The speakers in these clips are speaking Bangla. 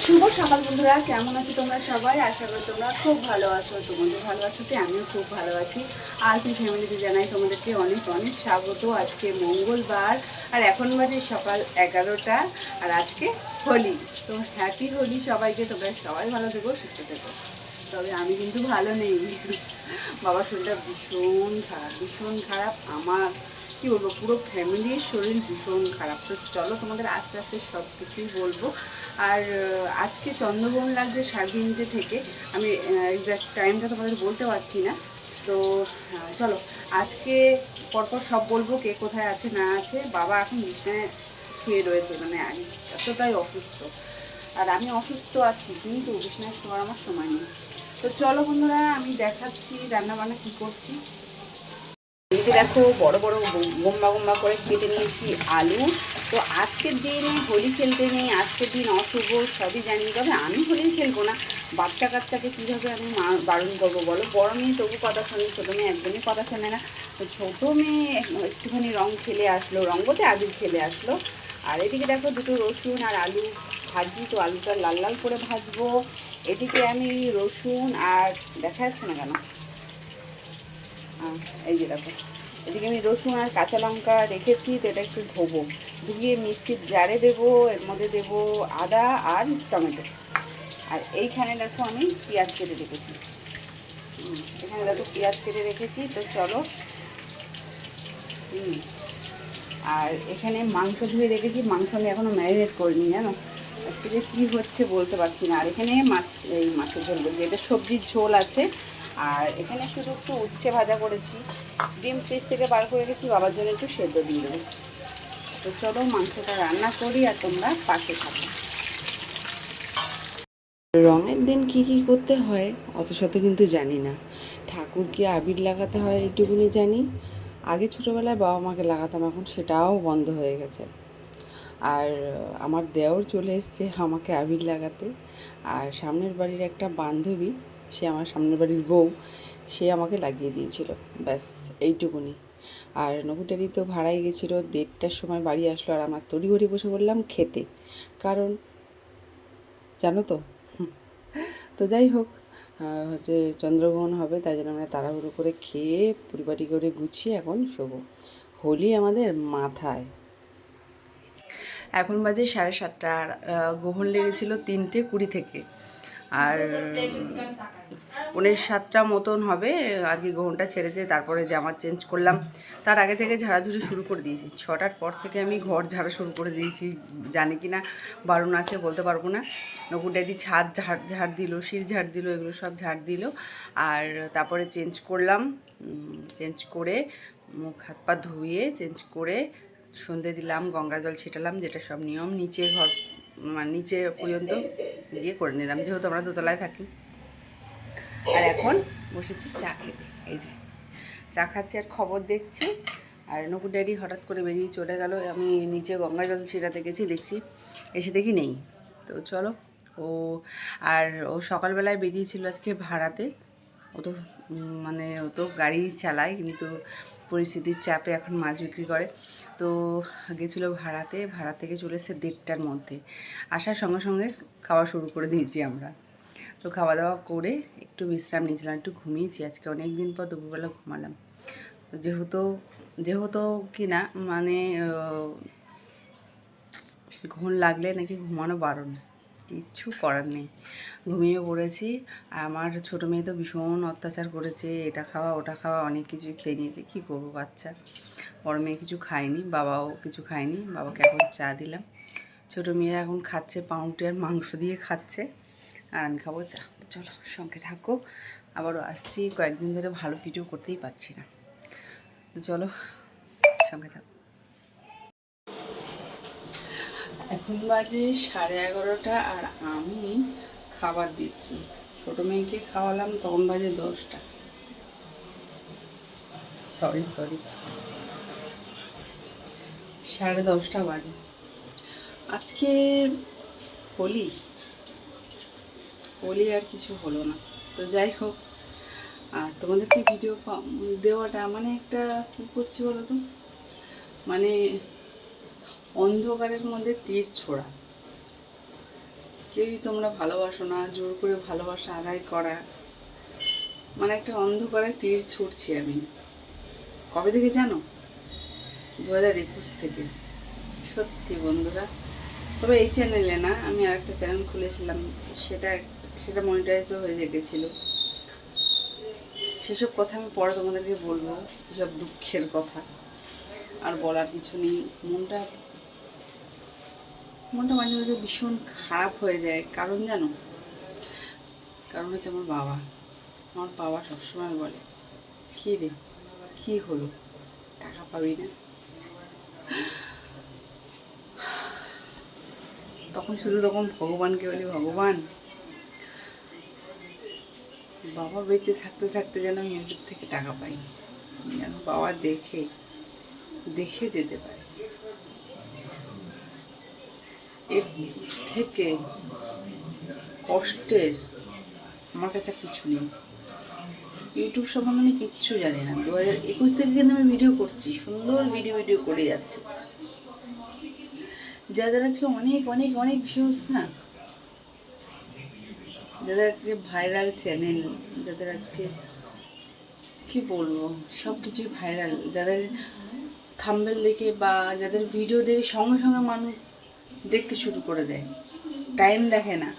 শুভ সকাল বন্ধুরা, কেমন আছো তোমরা সবাই? আশা করি তোমরা খুব ভালো আছো। তোমাদের ভালো আছো তো আমিও খুব ভালো আছি। আর কি ফ্যামিলিতে জানাই তোমাদেরকে অনেক অনেক স্বাগত। আজকে মঙ্গলবার আর এখন বাজে সকাল 11টা। আর আজকে হোলি, তো হ্যাপি হোলি সবাইকে। তোমরা সবাই ভালো থেকো, সুস্থ থেকো। তবে আমি কিন্তু ভালো নেই। বাবার শরীরটা ভীষণ খারাপ, ভীষণ খারাপ। আমার কী বলবো, পুরো ফ্যামিলির শরীর ভীষণ খারাপ। তো চলো তোমাদের আস্তে আস্তে সব কিছুই বলবো। আর আজকে চন্দ্রগ্রহণ লাগছে 3:30 থেকে। আমি এক্স্যাক্ট টাইমটা তোমাদের বলতে পারছি না। তো চলো আজকে পরপর সব বলবো, কে কোথায় আছে না আছে। বাবা এখন বিছানায় শুয়ে রয়েছে, মানে এতটাই অসুস্থ। আর আমি অসুস্থ আছি, কিন্তু বিছানায় শোয়ার আমার সময় নেই। তো চলো বন্ধুরা, আমি দেখাচ্ছি রান্নাবান্না কী করছি। এদিকে দেখো বড় বড় গোম্বা গোম্বা করে কেটে নিয়েছি আলু। তো আজকের দিনে হোলি খেলতে নেই, আজকের দিন অশুভ, সবই জানি। তবে আমি হোলি খেলবো না। বাচ্চা কাচ্চাকে কীভাবে আমি বারণ করবো বলো? বড় মেয়ে তবু কথা শোনে, ছোটো মেয়ে একদমই কথা শোনে না। তো ছোটো মেয়ে একটুখানি রং খেলে আসলো, রং বলতে আবির খেলে আসলো। আর এদিকে দেখো দুটো রসুন আর আলু ভাজি। তো আলুটা লাল লাল করে ভাজবো। এদিকে আমি রসুন আর দেখা যাচ্ছে না কেন, এই যে দেখো, এদিকে আমি রসুন আর কাঁচা লঙ্কা রেখেছি। তো এটা একটু ধোবো, ধুয়ে মিক্সির জারে দেবো। এর মধ্যে দেবো আদা আর টমেটো। আর এইখানে দেখো আমি পেঁয়াজ কেটে রেখেছি। এখানে দেখো পেঁয়াজ কেটে রেখেছি। তো চলো। আর এখানে মাংস ধুয়ে রেখেছি। মাংস আমি এখনও ম্যারিনেট করিনি, জানো। আজকে যে কী হচ্ছে বলতে পারছি না। আর এখানে মাছের ঝোল বলছি, এটা সবজির ঝোল আছে। আর এখানে শুধু একটু উচ্ছে ভাজা করেছি, ডিম ফ্রিজ থেকে বার করে রেখেছি, বাবার জন্য একটু সেদ্ধ দিয়ে দেবো। তো চলো মাংসটা রান্না করি আর তোমরা পাশে থাকো। রঙের দিন কি কি করতে হয় অত শত কিন্তু জানি না। ঠাকুরকে আবির লাগাতে হয় এইটুকুনি জানি। আগে ছোটোবেলায় বাবা মাকে লাগাতাম, এখন সেটাও বন্ধ হয়ে গেছে। আর আমার দেওর চলে এসছে আমাকে আবির লাগাতে। আর সামনের বাড়ির একটা বান্ধবী, সে আমার সামনের বাড়ির বউ, সে আমাকে লাগিয়ে দিয়েছিল। ব্যাস এইটুকুনি। আর নকুটারি তো ভাড়ায় গেছিলো, 1:30টার সময় বাড়ি আসলো। আর আমার তড়িঘড়ি বসে পড়লাম খেতে, কারণ জানো তো। তো যাই হোক, হচ্ছে চন্দ্রগ্রহণ হবে, তাই জন্য আমরা তাড়াহুড়ো করে খেয়ে পরিপাটি করে গুছিয়ে এখন শোবো। হোলি আমাদের মাথায়। এখন বাজে 7:30। আর গ্রহণ লেগেছিলো 3:20 থেকে। আর 6:45 মতন হবে আর কি গ্রহণটা ছেড়েছে। তারপরে জামা চেঞ্জ করলাম, তার আগে থেকে ঝাড়াঝুড়ি শুরু করে দিয়েছি। 6টার পর থেকে আমি ঘর ঝাড়া শুরু করে দিয়েছি। জানি কি না বারণ আছে বলতে পারবো না। নকুর ড্যাডি ছাদ ঝাড় দিল, শির ঝাড় দিল, এগুলো সব ঝাড় দিল। আর তারপরে চেঞ্জ করলাম, চেঞ্জ করে মুখ হাত পা ধুয়ে চেঞ্জ করে সন্ধে দিলাম, গঙ্গা জল ছিটালাম, যেটা সব নিয়ম নিচে ঘর, মানে নিচে পর্যন্ত গিয়ে করে নিলাম, যেহেতু আমরা দোতলায় থাকি। আর এখন বসেছি চা খেতে। এই যে চা খাচ্ছি আর খবর দেখছি। আর নকুর ড্যাডি হঠাৎ করে বেরিয়ে চলে গেল। আমি নিচে গঙ্গা জল ছিটাতে গেছি, দেখছি এসে দেখি নেই। তো চলো। ও সকালবেলায় বেরিয়েছিল আজকে ভাড়াতে। ও তো ও তো গাড়ি চালায়, কিন্তু পরিস্থিতির চাপে এখন মাছ বিক্রি করে। তো গেছিলো ভাড়াতে, ভাড়া থেকে চলে এসে 1:30টার মধ্যে। আসার সঙ্গে সঙ্গে খাওয়া শুরু করে দিয়েছি আমরা। তো খাওয়া দাওয়া করে একটু বিশ্রাম নিয়েছিলাম, একটু ঘুমিয়েছি। আজকে অনেক দিন পর দুপুরবেলা ঘুমালাম। তো যেহেতু কি না, ঘুম লাগলে নাকি ঘুমানো বারণ, কিচ্ছু করার নেই, ঘুমিয়ে পড়েছি। আর আমার ছোটো মেয়ে তো ভীষণ অত্যাচার করেছে, এটা খাওয়া ওটা খাওয়া, অনেক কিছু খেয়ে নিয়েছে। কী করবো, বাচ্চা। বড় মেয়ে কিছু খায়নি, বাবাও কিছু খায়নি। বাবাকে এখন চা দিলাম। ছোটো মেয়ে এখন খাচ্ছে পাউরুটি আর মাংস দিয়ে খাচ্ছে, আর আমি খাবো চা। চলো সঙ্গে থাকো, আবারও আসছি। কয়েকদিন ধরে ভালো ভিডিও করতেই পারছি না। চলো সঙ্গে থাকো। এখন বাজে 11:30 আর আমি খাবার দিচ্ছি। ছোটো মেয়েকে খাওয়ালাম, তখন বাজে 10টা। সরি 10:30 বাজে। আজকে হোলি আর কিছু হলো না। তো যাই হোক, আর তোমাদেরকে ভিডিও দেওয়াটা একটা কী করছি বলো তো, অন্ধকারের মধ্যে তীর ছোড়া। কেউই তোমরা ভালোবাসো না, জোর করে ভালোবাসা আদায় করা, মানে একটা অন্ধকারে তীর ছুটছি আমি। কবে থেকে জানো? 2021 থেকে। সত্যি বন্ধুরা। তবে এই চ্যানেলে না, আমি আরেকটা চ্যানেল খুলেছিলাম, সেটা সেটা মনিটাইজও হয়ে গেছিলো। সেসব কথা আমি পরে তোমাদেরকে বলবো, সেসব দুঃখের কথা। আর বলার কিছু নেই। মনটা মনটা মাঝে মাঝে ভীষণ খারাপ হয়ে যায়। কারণ জানো, কারণ হচ্ছে আমার বাবা। আমার বাবা সবসময় বলে, কী রে, কী হলো, টাকা পাবি না? তখন ভগবানকে বলি, ভগবান, বাবা বেঁচে থাকতে থাকতে যেন আমি ইউটিউব থেকে টাকা পাই, যেন বাবা দেখে দেখে যেতে পারে। এর থেকে কষ্টের আমার কাছে আর কিছু নেই। ইউটিউব সম্বন্ধে আমি কিচ্ছু জানি না। 2021 থেকে কিন্তু আমি ভিডিও করছি, সুন্দর ভিডিও করে যাচ্ছে। যাদের আজকে অনেক অনেক অনেক ভিউজ না, যাদের আজকে ভাইরাল চ্যানেল, যাদের আজকে কি বলবো, সব কিছুই ভাইরাল, যাদের থাম্বনেল দেখে বা যাদের ভিডিও দেখে সঙ্গে সঙ্গে মানুষ দেখতে শুরু করে দেয়, টাইম দেখে না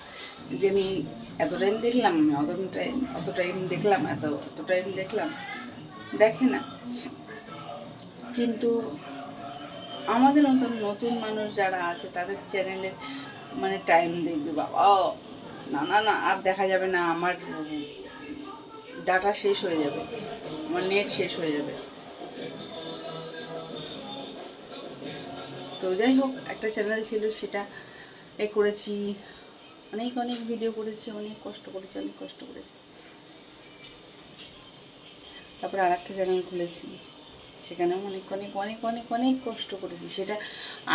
যে আমি এত টাইম দেখলাম, অত টাইম দেখলাম, এত টাইম দেখলাম, দেখে না। কিন্তু আমাদের মতন নতুন মানুষ যারা আছে তাদের চ্যানেলে মানে টাইম দেখবে, বাবা না না না আর দেখা যাবে না, আমার ডাটা শেষ হয়ে যাবে, আমার নেট শেষ হয়ে যাবে। তো যাই হোক, একটা চ্যানেল ছিল, সেটা করেছি, অনেক অনেক ভিডিও করেছি, অনেক কষ্ট করেছি। তারপরে আর একটা চ্যানেল খুলেছি, সেখানেও অনেক অনেক অনেক অনেক অনেক কষ্ট করেছি। সেটা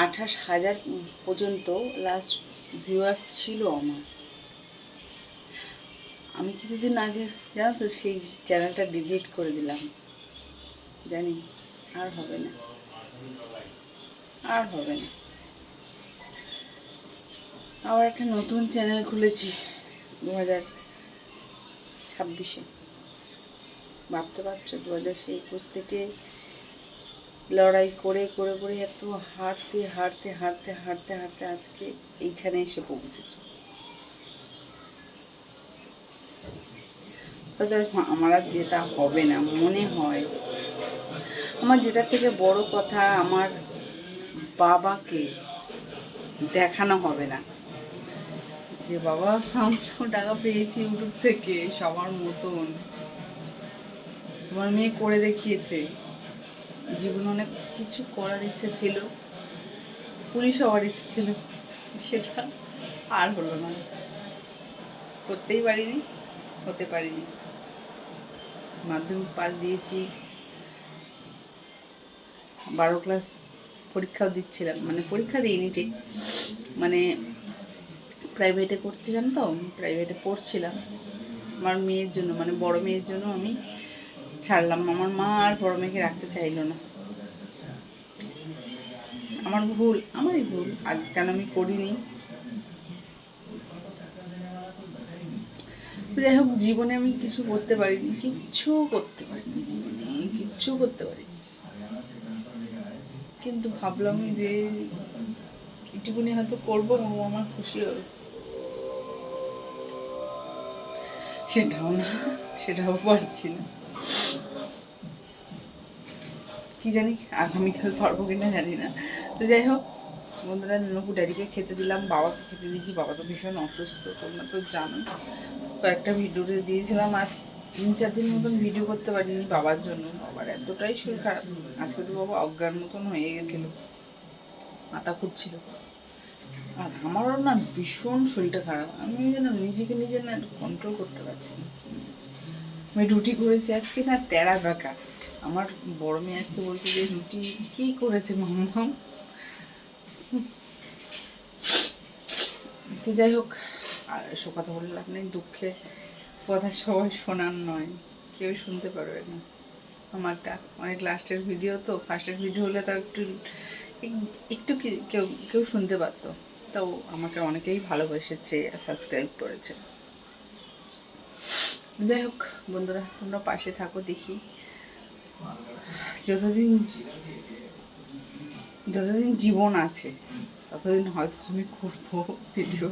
28,000 পর্যন্ত লাস্ট ভিউয়ার্স ছিল আমার। আমি কিছুদিন আগে জানো তো সেই চ্যানেলটা ডিলিট করে দিলাম, জানি আর হবে না। আবার একটা নতুন চ্যানেল খুলেছি 2026-এ। ভাবতে পারছো, 2021 থেকে লড়াই করে এত হারতে আজকে এইখানে এসে পৌঁছেছি। আমার আর জেতা হবে না মনে হয়। আমার জেতার থেকে বড় কথা, আমার বাবাকে দেখানো হবে না যে বাবা 500 টাকা পেয়েছি ইউটিউব থেকে, সবার মতন তোমার মেয়ে করে দেখিয়েছে। জীবনে অনেক কিছু করার ইচ্ছে ছিল, পুলিশ হওয়ার ইচ্ছে ছিল, সেটা আর হলো না, হতে পারিনি। মাধ্যমিক পাস দিয়েছি, 12 ক্লাস পরীক্ষাও দিচ্ছিলাম, মানে পরীক্ষা দিইনি ঠিক, মানে প্রাইভেটে করছিলাম, তো প্রাইভেটে পড়ছিলাম। আমার মেয়ের জন্য, মানে বড় মেয়ের জন্য আমি ছাড়লাম। আমার মা আর বড় মেয়েকে রাখতে চাইলো না। আমারই ভুল, আগে কেন আমি করিনি। যাই হোক, জীবনে আমি কিচ্ছু করতে পারিনি কিন্তু ভাবলাম যে এটুকুনি হয়তো করবো, আমার খুশি হবে। সেটাও পারছি না। কি জানি আগামীকাল পারবো কিনা জানি না। তো যাই হোক বন্ধুরা, নকু ড্যাডিকে খেতে দিলাম, বাবাকে খেতে দিয়েছি। বাবা তো ভীষণ অসুস্থ, তোমরা তো জানো। কয়েকটা ভিডিও দিয়েছিলাম, আর 3-4 দিন মতন ভিডিও করতে পারিনি বাবার জন্য। বাবার এতটাই শরীর খারাপ, আজকে তো বাবা অজ্ঞান মতন হয়ে গেছিলো, মাথা ঘুরছিল। আর আমারও না ভীষণ শরীরটা খারাপ, আমি যেন নিজে না কন্ট্রোল করতে পারছি না। আমি রুটি করেছি আজকে না, তেরা বেঁকা। আমার বড় মেয়ে আজকে বলছে যে রুটি কী করেছে মাম্মাম। তো যাই হোক, আর এসব কথা বললে আপনি দুঃখে কথা সবাই শোনার নয়, কেউ শুনতে পারবে না। আমারটা অনেক লাস্টের ভিডিও, তো ফার্স্টের ভিডিও হলে তাও একটু কেউ শুনতে পারতো। তো আমাকে অনেকেই ভালোবেসেছে, সাবস্ক্রাইব করেছে। যাই হোক বন্ধুরা, তোমরা পাশে থাকো, দেখি যতদিন জীবন আছে ততদিন হয়তো আমি করবো ভিডিও।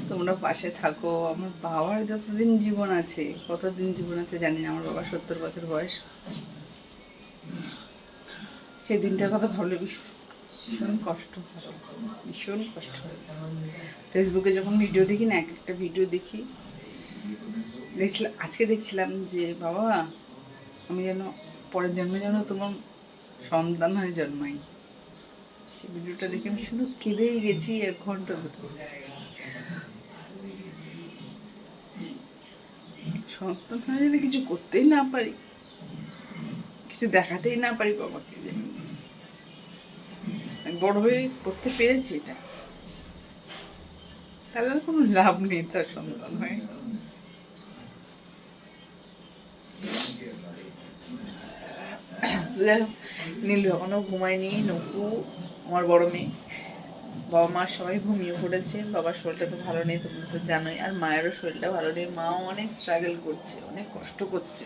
তোমরা পাশে থাকো। আমার বাবার যতদিন জীবন আছে, কতদিন জীবন আছে জানি না, আমার বাবার 70 বছর বয়স। সেই দিনটার কথা ভাবলে ভীষণ কষ্ট হয়, ভীষণ কষ্ট হয়। ফেসবুকে যখন ভিডিও দেখি না, এক একটা ভিডিও দেখি, আজকে দেখছিলাম যে বাবা আমি যেন পরের জন্মে যেন তোমার সন্তান হয়ে জন্মাই। সেই ভিডিওটা দেখে আমি শুধু কেঁদেই গেছি 1 ঘন্টা ধরে। সন্তান হয়ে যদি কিছু করতেই না পারি, কিছু দেখাতেই না পারি বাবাকে, যে আমি বড় হয়ে করতে পেরেছি এটা, তাহলে আর কোনো লাভ নেই তার সন্তান হয়ে। নীলু এখনও ঘুমায়নি, নকু আমার বড় মেয়ে, বাবা মা সবাই ঘুমিয়ে পড়েছে। বাবার শরীরটা তো ভালো নেই, তোমরা তো জানোই, আর মায়েরও শরীরটা ভালো নেই। মাও অনেক স্ট্রাগল করছে, অনেক কষ্ট করছে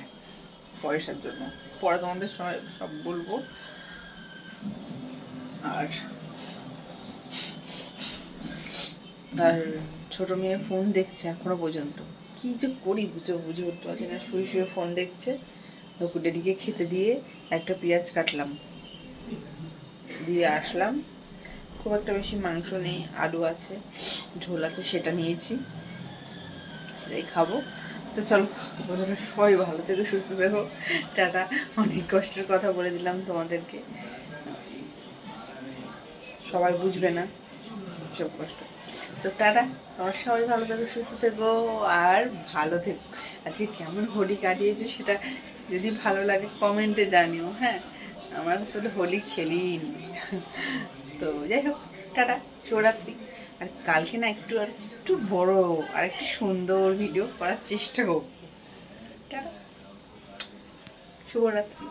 পয়সার জন্য। পরে তোমাদের সব বলবো। আর আর ছোটো মেয়ে ফোন দেখছে এখনো পর্যন্ত, কি যে করি বুঝে উঠতে পারছি না। শুয়ে শুয়ে ফোন দেখছে। নকু ডেডিকে খেতে দিয়ে একটা পেঁয়াজ কাটলাম, দিয়ে আসলাম। খুব একটা বেশি মাংস নেই, আলু আছে, ঝোল আছে, সেটা নিয়েছি, সেটাই খাবো। তো চলো বন্ধুরা, সবাই ভালো থেকো, সুস্থ থেকো, টাটা। অনেক কষ্টের কথা বলে দিলাম তোমাদেরকে, সবাই বুঝবে না সব কষ্ট। তো টাটা, তোমার সবাই ভালো থেকো, সুস্থ থেকো, আর ভালো থেকো। আজকে কেমন হোলি কাটিয়েছো সেটা যদি ভালো লাগে কমেন্টে জানিও। হ্যাঁ, আমরা তো হোলি খেলিনি। তো যাই হোক, টাটা, শুভরাত্রি। আর কালকে না একটু বড় আর একটু সুন্দর ভিডিও করার চেষ্টা করব। টাটা, শুভরাত্রি।